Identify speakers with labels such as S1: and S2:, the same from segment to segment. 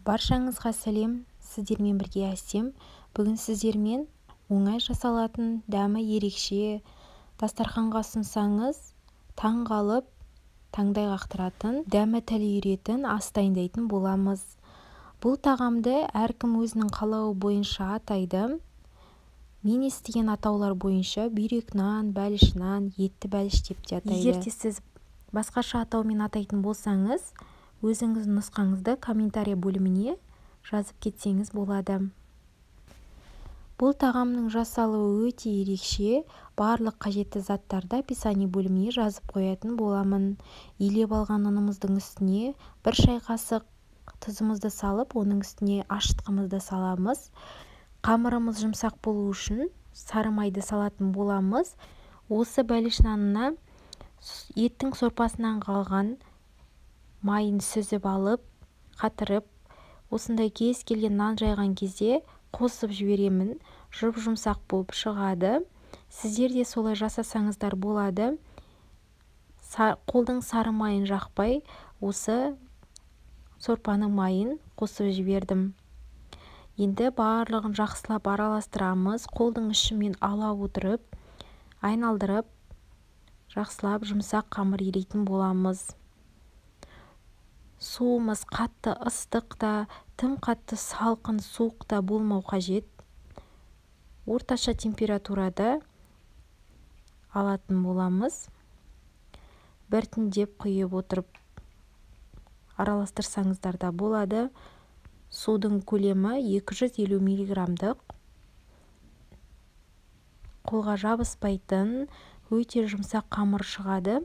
S1: Баршаңызға сәлем, сіздермен бірге Әсем. Бүгін сіздермен оңай жасалатын, дәмі ерекше, дастарханға ұсынсаңыз таң қалып, таңдай қақтыратын, дәмі тіл үйіретін ас дайындайтын боламыз. Бұл тағамды әркім өзінің қалауы бойынша атайды. Мен естіген атаулар бойынша бүйрек нан, бәліш нан, етті бәліш деп те атайды. Егер де сіз басқаша атаумен атайтын болсаңыз, өзіңіз нұсқаңызды комментарий бөліміне жазып кетсеңіз болады. Бұл тағамның жасалуы өте ерекше, барлық қажетті заттарды описание бөліміне жазып қоятын боламын. Илеп алған ұнымыздың үстіне бір шай қасық тұзымызды салып, оның үстіне ашытқымызды саламыз. Қамырымыз жұмсақ болу үшін сары майды салатын боламыз. Осы бәліш нанына еттің сорпасынан қалған майын сүзіп алып, қатырып, осындай кез келген нан жайған кезде қосып жіберемін. Жұп-жұмсақ болып шығады. Сіздер де солай жасасаңыздар болады. Қолдың сары майын жақпай, осы сорпаның майын қосып жібердім. Енді барлығын жақсылап араластырамыз. Қолдың ұшымен ала отырып, айналдырып, жақсылап жұмсақ қамыр илейтін боламыз. Суымыз қатты ыстық та, тым қатты салқын суық та болмау қажет. Орташа температурада алатын боламыз. Біртіндеп құйып отырып араластырсаңыздар да болады. Судың көлемі 250 мг. Қолға жабыспайтын, өте жұмсақ қамыр шығады.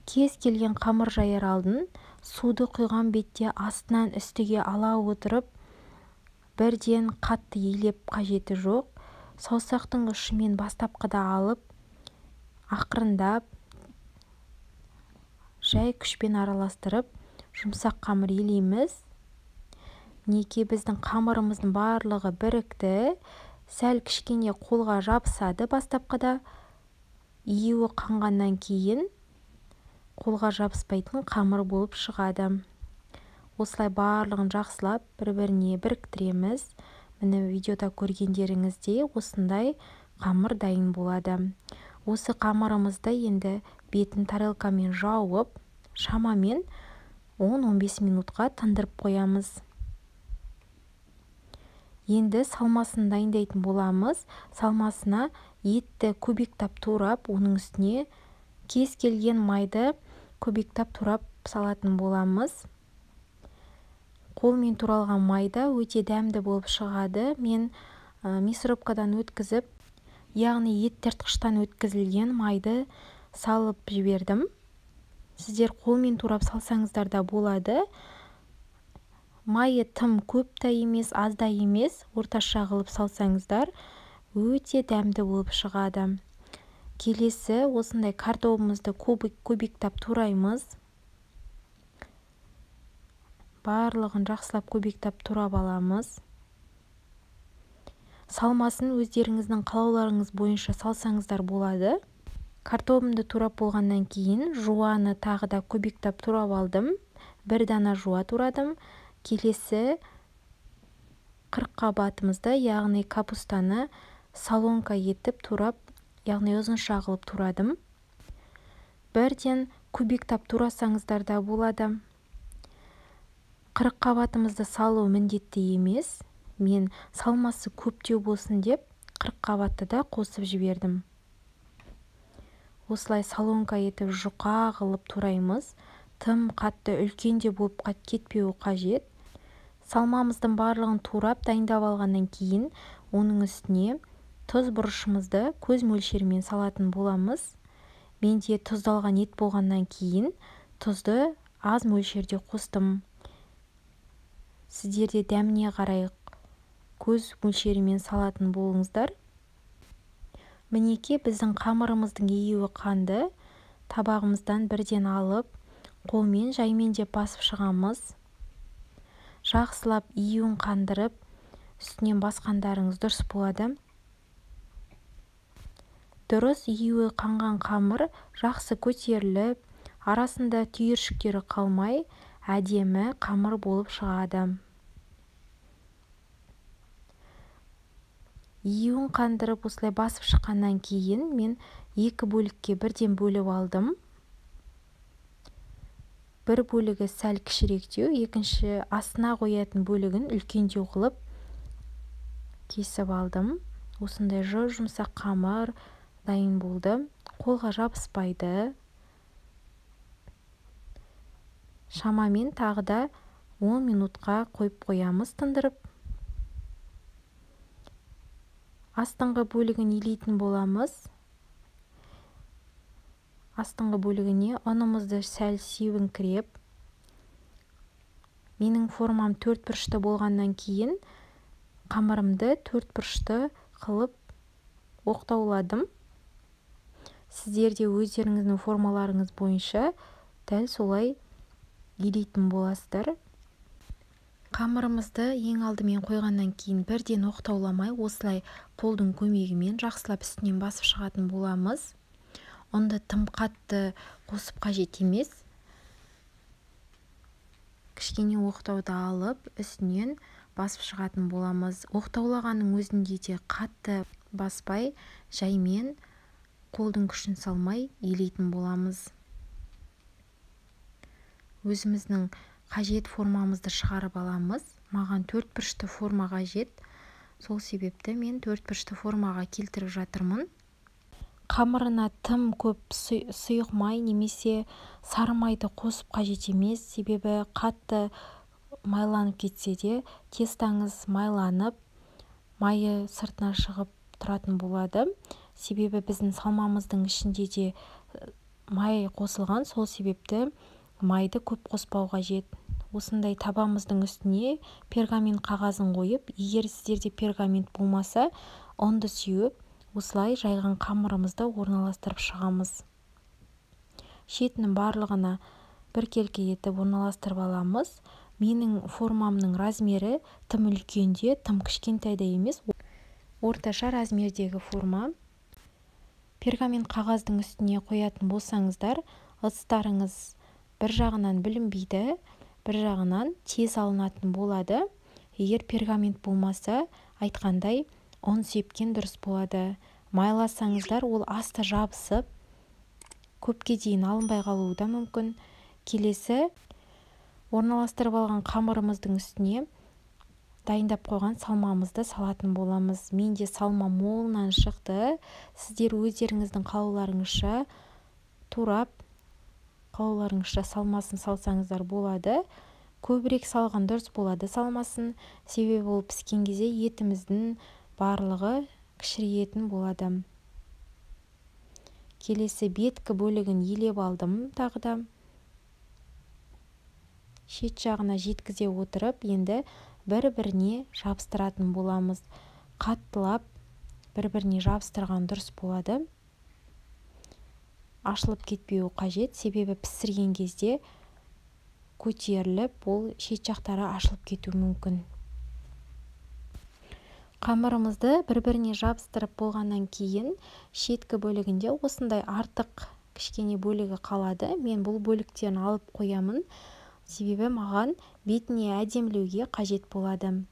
S1: Кез келген қамыр жаяр алдын суды құйған бетте астынан үстіге ала отырып, бірден қатты елеп қажеті жоқ. Саусақтың ұшымен бастапқыда алып, ақырындап, жай күшпен араластырып, жұмсақ қамыр елейміз. Неке біздің қамырымыздың барлығы бірікті. Сәл кішкене қолға жабысады бастапқыда. Июі қанғаннан кейін қолға жабыспайтын қамыр болып шығады. Осылай барлығын жақсылап бір-біріне біріктіреміз. Міне видеода көргендеріңізде осындай қамыр дайын болады. Осы қамырымызды енді бетін тарелкамен жауып, шамамен 10-15 минутқа тындырып қоямыз. Енді салмасын дайындайтын боламыз. Салмасына етті көбіктап турап, оның үстіне кез келген майды көбіктап турап салатын боламыз. Қолмен туралған майда өте дәмді болып шығады. Мен мясорубкадан өткізіп, яғни ет тартқыштан өткізілген майды салып жібердім. Сіздер қолмен турап салсаңыздар да болады. Майы тым көп та емес, аз да емес, орташа қылып салсаңыздар өте дәмді болып шығады. Келесі осындай картобымызды көбіктап тураймыз. Барлығын жақсылап көбіктап турап аламыз. Салмасын өздеріңіздің қалауларыңыз бойынша салсаңыздар болады. Картобымды турап болғаннан кейін жуаны тағы да көбіктап турап алдым. Бір дана жуа турадым. Келесі қырыққабатымызды, яғни капустаны солонка етіп турап, яғни ұзынша қылып турадым. Бірден көбіктап турасаңыздар да болады. Қырыққабатымызды салу міндетті емес. Мен салмасы көптеу болсын деп қырыққабатты да қосып жібердім. Осылай солонка етіп жұқа қылып тураймыз. Тым қатты үлкен де болып кетпеуі қажет. Салмамыздың барлығын турап дайындап алғаннан кейін оның үстіне тұз бұрышымызды көз мөлшерімен салатын боламыз. Менде тұздалған ет болғаннан кейін тұзды аз мөлшерде қостым. Сіздерде дәміне қарай көз мөлшерімен салатын болыңыздар. Мінеке біздің қамырымыздың июі қанды. Табағымыздан бірден алып, қолмен жаймен деп басып шығамыз. Жақсылап июін қандырып, үстінен басқандарыңыз дұрыс болады. Дұрыс июі қанған қамыр жақсы көтеріліп, арасында түйіршіктері қалмай, әдемі қамыр болып шығады. Июін қандырып осылай басып шыққаннан кейін мен екі бөлікке бірден бөліп алдым. Бір бөлігі сәл кішіректеу, екінші астына қоятын бөлігін үлкендеу қылып кесіп алдым. Осындай жұмсақ қамыр дайын болды. Қолға жабыспайды. Шамамен тағы да 10 минутқа қойып қоямыз тындырып. Астыңғы бөлігін илейтін боламыз. Астыңғы бөлігіне ұнымызды сәл сеуіңкіреп. Менің формам төртбұрышты болғаннан кейін қамырымды төртбұрышты қылып оқтауладым. Сіздер де өздеріңіздің формаларыңыз бойынша дәл солай илейтін боласыздар. Қамырымызды ең алдымен қойғаннан кейін бірден оқтауламай осылай қолдың көмегімен жақсылап үстінен басып шығатын боламыз. Онда тым қатты қосып қажет емес. Кішкене оқтауды алып үстінен басып шығатын боламыз. Оқтаулағанның өзінде де қатты баспай, жаймен қолдың күшін салмай илейтін боламыз. Өзіміздің қажет формамызды шығарып аламыз. Маған төртбұрышты форма қажет. Сол себепті мен төртбұрышты формаға келтіріп жатырмын. Қамырына тым көп сұйық май немесе сары майды қосып қажет емес. Себебі қатты майланып кетсе де тестаңыз майланып, майы сыртына шығып тұратын болады. Себебі біздің салмамыздың ішінде де май қосылған, сол себепті майды көп қоспау қажет. Осындай табамыздың үстіне пергамент қағазын қойып, егер сіздерде пергамент болмаса, ұнды сеуіп, осылай жайған қамырымызды орналастырып шығамыз. Шетінің барлығына біркелкі етіп орналастырып аламыз. Менің формамның размері тым үлкенде, тым кішкентайда емес, орташа размердегі форма. Пергамент қағаздың үстіне қоятын болсаңыздар, ыдыстарыңыз бір жағынан білінбейді, бір жағынан тез алынатын болады. Егер пергамент болмаса, айтқандай, ұн сепкен дұрыс болады. Майласаңыздар, ол асты жабысып, көпке дейін алынбай қалуы да мүмкін. Келесі, орналастырып алған қамырымыздың үстіне дайындап қойған салмамызды салатын боламыз. Менде салма молынан шықты. Сіздер өздеріңіздің қалауларыңызша турап, қалауларыңызша салмасын салсаңыздар болады. Көбірек салған дұрыс болады салмасын. Себебі ол піскен кезде етіміздің барлығы кішірейетін болады. Келесі беткі бөлігін елеп алдым тағы да. Шет жағына жеткізе отырып, енді бір-біріне жабыстыратын боламыз. Қаттылап бір-біріне жабыстырған дұрыс болады. Ашылып кетпеуі қажет, себебі пісірген кезде көтеріліп, ол шет жақтары ашылып кетуі мүмкін. Қамырымызды бір-біріне жабыстырып болғаннан кейін шеткі бөлігінде осындай артық кішкене бөлігі қалады. Мен бұл бөліктерін алып қоямын, себебі маған бетіне әдемілеуге қажет болады.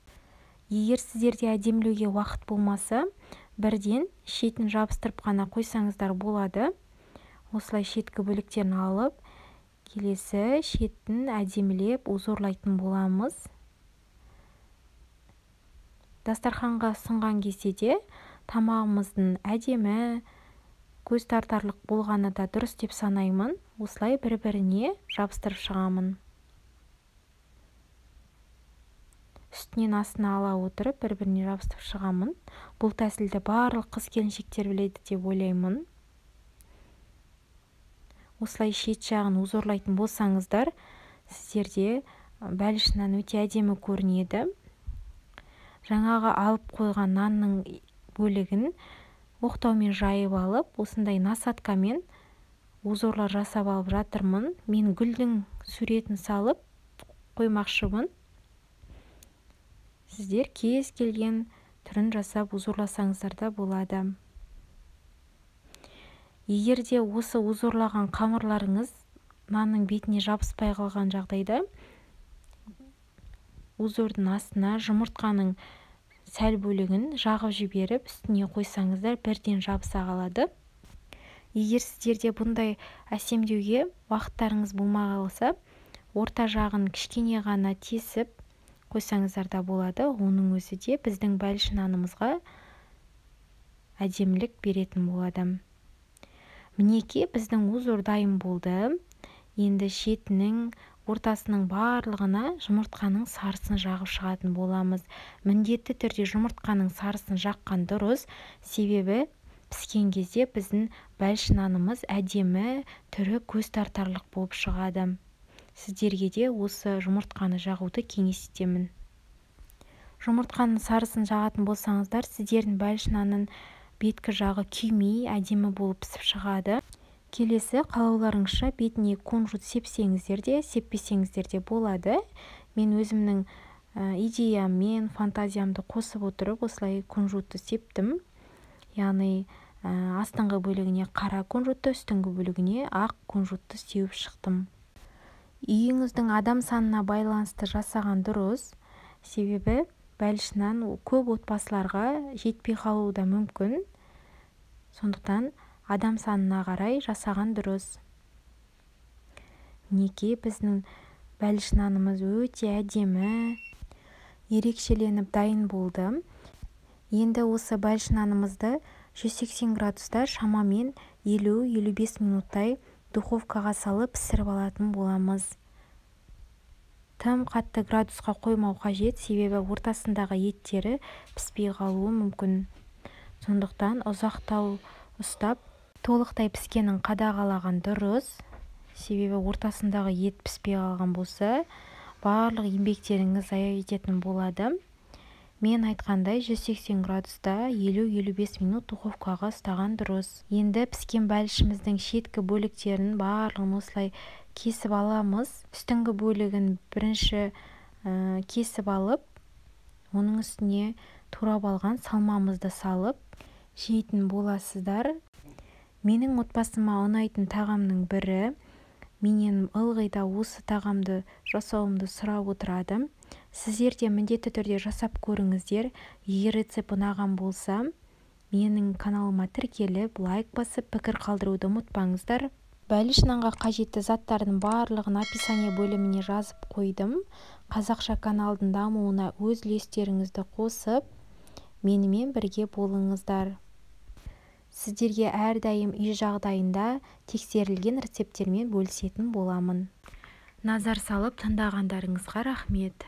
S1: Егер сіздерде әдемілеуге уақыт болмаса, бірден шетін жабыстырып қана қойсаңыздар болады. Осылай шеткі бөліктерін алып, келесі шетін әдемілеп узорлайтын боламыз. Дастарханға ұсынған кезде де тамағымыздың әдемі, көз тартарлық болғаны да дұрыс деп санаймын. Осылай бір-біріне жабыстырып шығамын. Үстінен астына ала отырып, бір-біріне жабыстырып шығамын. Бұл тәсілді барлық қыз-келіншектер біледі деп ойлаймын. Осылай шет жағын узорлайтын болсаңыздар, сіздерде бәліш нан өте әдемі көрінеді. Жаңағы алып қойған нанның бөлігін оқтаумен жайып алып, осындай насаткамен узорлар жасап алып жатырмын. Мен гүлдің суретін салып қоймақшымын. Сіздер кез келген түрін жасап узорласаңыздар да болады. Егер де осы узорлаған қамырларыңыз нанның бетіне жабыспай қалған жағдайда, узордың астына жұмыртқаның сәл бөлігін жағып жіберіп үстіне қойсаңыздар бірден жабыса қалады. Егер сіздерде бұндай әсемдеуге уақыттарыңыз болмай қалса, орта жағын кішкене ғана тесіп қойсаңыздар да болады. Оның өзі де біздің бәліш нанымызға әдемілік беретін болады. Мінекей біздің узор дайын болды. Енді шетінің ортасының барлығына жұмыртқаның сарысын жағып шығатын боламыз. Міндетті түрде жұмыртқаның сарысын жаққан дұрыс, себебі піскен кезде біздің бәліш нанымыз әдемі, түрі көз тартарлық болып шығады. Сіздерге де осы жұмыртқаны жағуды кеңес етемін. Жұмыртқаның сарысын жағатын болсаңыздар, сіздердің бәліш нанның беткі жағы күймей, әдемі болып пісіп шығады. Келесі, қалауларыңызша бетіне кунжут сепсеңіздер де, сеппесеңіздер де болады. Мен өзімнің идеяммен, фантазиямды қосып отырып, осылай кунжутты септім. Яғни астыңғы бөлігіне қара кунжутты, үстіңгі бөлігіне ақ кунжутты сеуіп шықтым. Үйіңіздің адам санына байланысты жасаған дұрыс, себебі бәліш нан көп отбасыларға жетпей қалуы да мүмкін. Сондықтан адам санына қарай жасаған дұрыс. Мінекей біздің бәліш нанымыз өте әдемі, ерекшеленіп дайын болды. Енді осы бәліш нанымызды 180 градуста шамамен 50-55 минуттай духовкаға салып пісіріп алатын боламыз. Тым қатты градусқа қоймау қажет, себебі ортасындағы еттері піспей қалуы мүмкін. Сондықтан ұзақтау ұстап, толықтай піскенін қадағалаған дұрыс, себебі ортасындағы ет піспей қалған болса, барлық еңбектеріңіз зая кететін болады. Мен айтқандай 180 градуста 50-55 минут духовкаға ұстаған дұрыс. Енді піскен бәлішіміздің шеткі бөліктерін барлығын осылай кесіп аламыз. Үстіңгі бөлігін бірінші кесіп алып, оның үстіне турап алған салмамызды салып жейтін боласыздар. Менің отбасыма ұнайтын тағамның бірі, менен ылғи да осы тағамды жасауымды сұрап отырады. Сіздер де міндетті түрде жасап көріңіздер. Егер рецепт ұнаған болса, менің каналыма тіркеліп, лайк басып, пікір қалдыруды ұмытпаңыздар. Бәліш нанға қажетті заттардың барлығын описание бөліміне жазып қойдым. Қазақша каналдың дамуына өз үлестеріңізді қосып, менімен бірге болыңыздар. Сіздерге әрдайым үй жағдайында тексерілген рецепттермен бөлісетін боламын. Назар салып тыңдағандарыңызға рахмет.